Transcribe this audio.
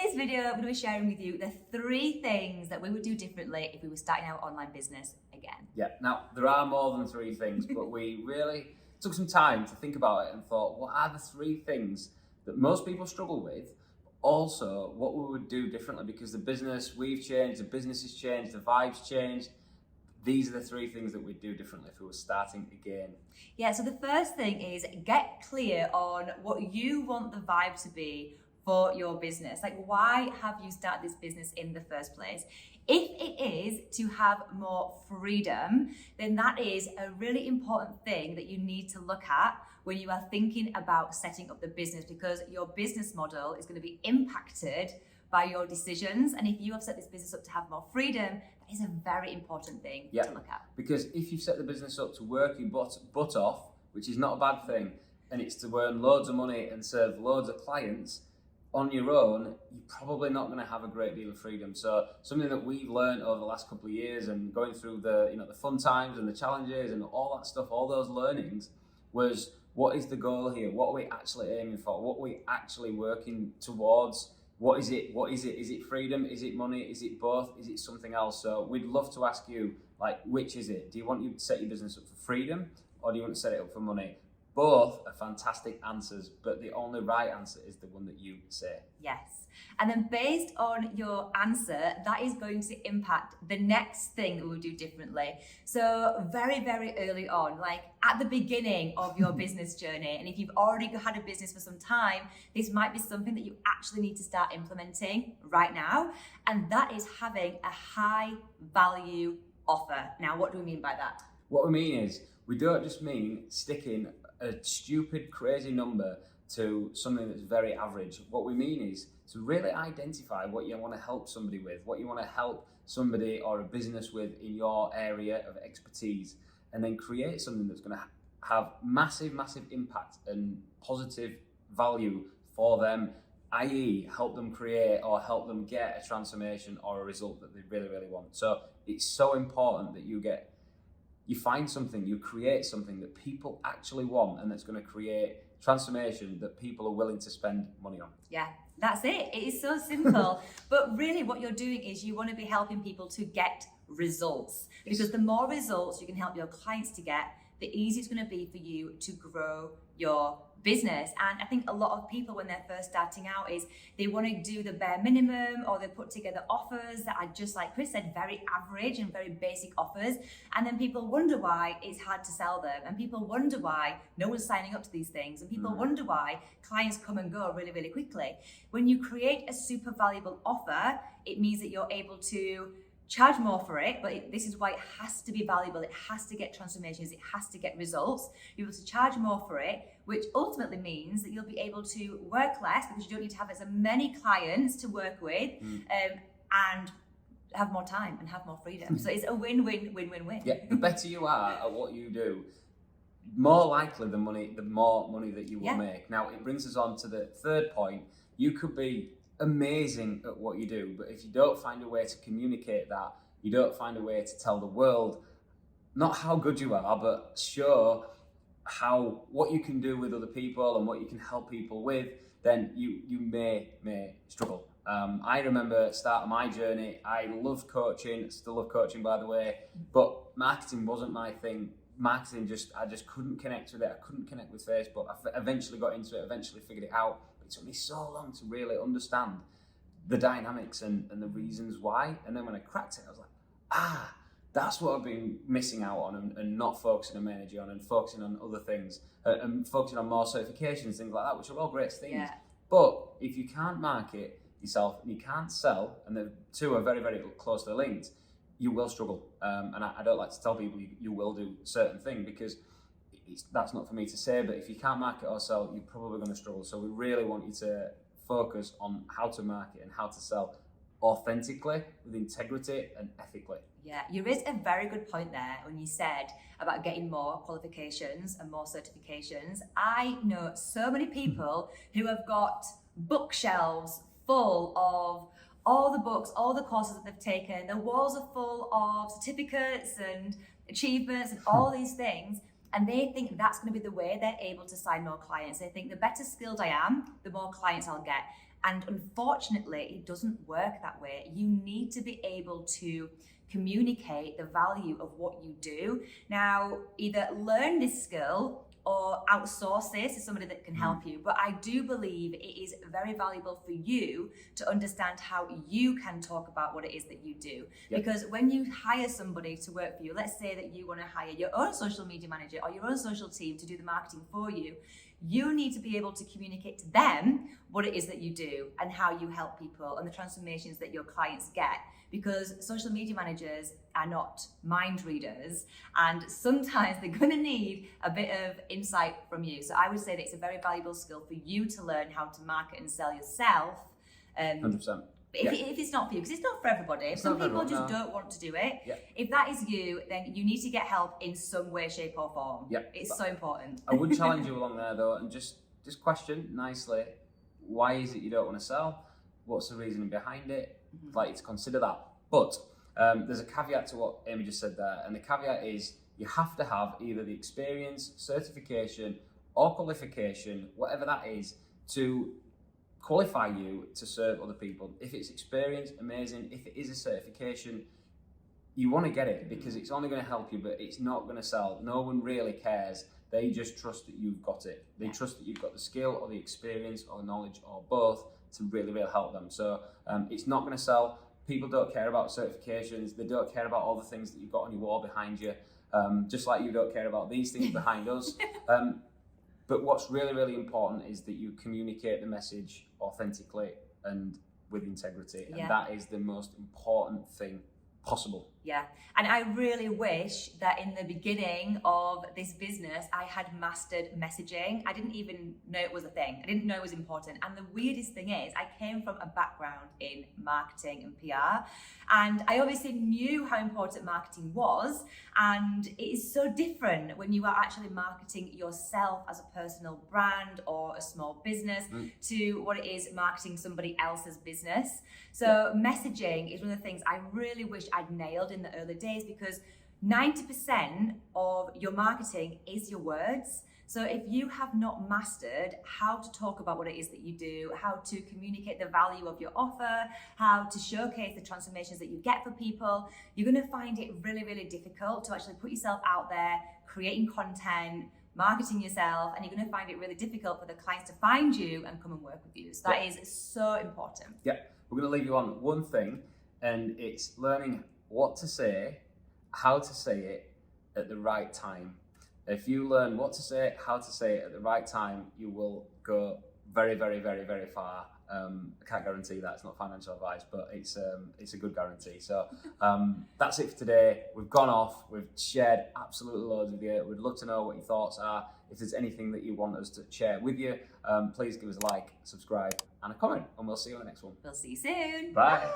today's video, I'm going to be sharing with you the 3 things that we would do differently if we were starting our online business again. Yeah, now there are more than 3 things, but we really took some time to think about it and thought, what are the 3 things that most people struggle with? Also, what we would do differently, because the business, we've changed, the business has changed, the vibe's changed. These are the 3 things that we'd do differently if we were starting again. Yeah, so the first thing is get clear on what you want the vibe to be for your business. Like, why have you started this business in the first place? If it is to have more freedom, then that is a really important thing that you need to look at when you are thinking about setting up the business, because your business model is going to be impacted by your decisions. And if you have set this business up to have more freedom, that is a very important thing to look at. Because if you've set the business up to work your butt off, which is not a bad thing, and it's to earn loads of money and serve loads of clients on your own, you're probably not going to have a great deal of freedom. So something that we've learned over the last couple of years and going through the fun times and the challenges and all that stuff, all those learnings, was what is the goal here? What are we actually aiming for? What are we actually working towards? What is it? What is it? Is it freedom? Is it money? Is it both? Is it something else? So we'd love to ask you, like, which is it? Do you want to set your business up for freedom, or do you want to set it up for money? Both are fantastic answers, but the only right answer is the one that you say. Yes. And then based on your answer, that is going to impact the next thing that we'll do differently. So very, very early on, like at the beginning of your business journey, and if you've already had a business for some time, this might be something that you actually need to start implementing right now. And that is having a high value offer. Now, what do we mean by that? What we mean is, we don't just mean sticking a stupid, crazy number to something that's very average. What we mean is to really identify what you want to help somebody with, what you want to help somebody or a business with in your area of expertise, and then create something that's going to have massive, massive impact and positive value for them, i.e. help them create or help them get a transformation or a result that they really, really want. So it's so important that you find something, you create something that people actually want and that's going to create transformation that people are willing to spend money on. Yeah, that's it. It is so simple. But really what you're doing is you want to be helping people to get results. Yes. Because the more results you can help your clients to get, the easier it's going to be for you to grow your business. And I think a lot of people, when they're first starting out, is they want to do the bare minimum, or they put together offers that are just, like Chris said, very average and very basic offers. And then people wonder why it's hard to sell them. And people wonder why no one's signing up to these things. And people wonder why clients come and go really, really quickly. When you create a super valuable offer, it means that you're able to charge more for it, but this is why it has to be valuable. It has to get transformations. It has to get results. You're able to charge more for it, which ultimately means that you'll be able to work less because you don't need to have as many clients to work with, and have more time and have more freedom. So it's a win-win, win-win-win. Yeah, the better you are at what you do, more likely the more money that you will make. Now, it brings us on to the third point. You could be amazing at what you do, but if you don't find a way to communicate that, you don't find a way to tell the world not how good you are, but show what you can do with other people and what you can help people with, then you may struggle. I remember starting my journey. I loved coaching, still love coaching, by the way, but marketing wasn't my thing. Marketing, I just couldn't connect with it. I couldn't connect with Facebook. I eventually got into it, eventually figured it out. It took me so long to really understand the dynamics and the reasons why. And then when I cracked it, I was like, that's what I've been missing out on and not focusing on my energy on, and focusing on other things and focusing on more certifications, things like that, which are all great things. Yeah. But if you can't market yourself and you can't sell, and the two are very, very closely linked, you will struggle. And I don't like to tell people you will do certain things, because that's not for me to say, but if you can't market or sell, you're probably going to struggle. So we really want you to focus on how to market and how to sell authentically, with integrity and ethically. Yeah, you raised a very good point there when you said about getting more qualifications and more certifications. I know so many people who have got bookshelves full of all the books, all the courses that they've taken. Their walls are full of certificates and achievements and all these things. And they think that's going to be the way they're able to sign more clients. They think the better skilled I am, the more clients I'll get. And unfortunately, it doesn't work that way. You need to be able to communicate the value of what you do. Now, either learn this skill or outsource this to somebody that can help you. But I do believe it is very valuable for you to understand how you can talk about what it is that you do. Yep. Because when you hire somebody to work for you, let's say that you want to hire your own social media manager or your own social team to do the marketing for you, you need to be able to communicate to them what it is that you do and how you help people and the transformations that your clients get. Because social media managers are not mind readers, and sometimes they're going to need a bit of insight from you. So I would say that it's a very valuable skill for you to learn how to market and sell yourself. 100%. If it's not for you, because it's not for everybody. Some people just don't want to do it. Yeah. If that is you, then you need to get help in some way, shape or form. Yeah. It's so important. I would challenge you along there though, and just question nicely, why is it you don't want to sell? What's the reasoning behind it? I'd like you to consider that. But there's a caveat to what Amy just said there, and the caveat is you have to have either the experience, certification, or qualification, whatever that is, to qualify you to serve other people. If it's experience, amazing. If it is a certification, you want to get it because it's only going to help you, but it's not going to sell. No one really cares. They just trust that you've got it. They trust that you've got the skill or the experience or knowledge or both to really, really help them. So it's not going to sell. People don't care about certifications. They don't care about all the things that you've got on your wall behind you, just like you don't care about these things behind us. But what's really, really important is that you communicate the message authentically and with integrity. And that is the most important thing possible. Yeah. And I really wish that in the beginning of this business, I had mastered messaging. I didn't even know it was a thing. I didn't know it was important. And the weirdest thing is, I came from a background in marketing and PR. And I obviously knew how important marketing was. And it is so different when you are actually marketing yourself as a personal brand or a small business to what it is marketing somebody else's business. So messaging is one of the things I really wish I'd nailed in the early days, because 90% of your marketing is your words. So if you have not mastered how to talk about what it is that you do, how to communicate the value of your offer, how to showcase the transformations that you get for people, you're going to find it really, really difficult to actually put yourself out there, creating content, marketing yourself, and you're going to find it really difficult for the clients to find you and come and work with you. So that is so important. Yeah, we're going to leave you on one thing, and it's learning what to say, how to say it at the right time. If you learn what to say, how to say it at the right time, you will go very, very, very, very far. I can't guarantee that, it's not financial advice, but it's a good guarantee. So that's it for today. We've gone off, we've shared absolutely loads with you. We'd love to know what your thoughts are. If there's anything that you want us to share with you, please give us a like, subscribe, and a comment, and we'll see you on the next one. We'll see you soon. Bye. Bye.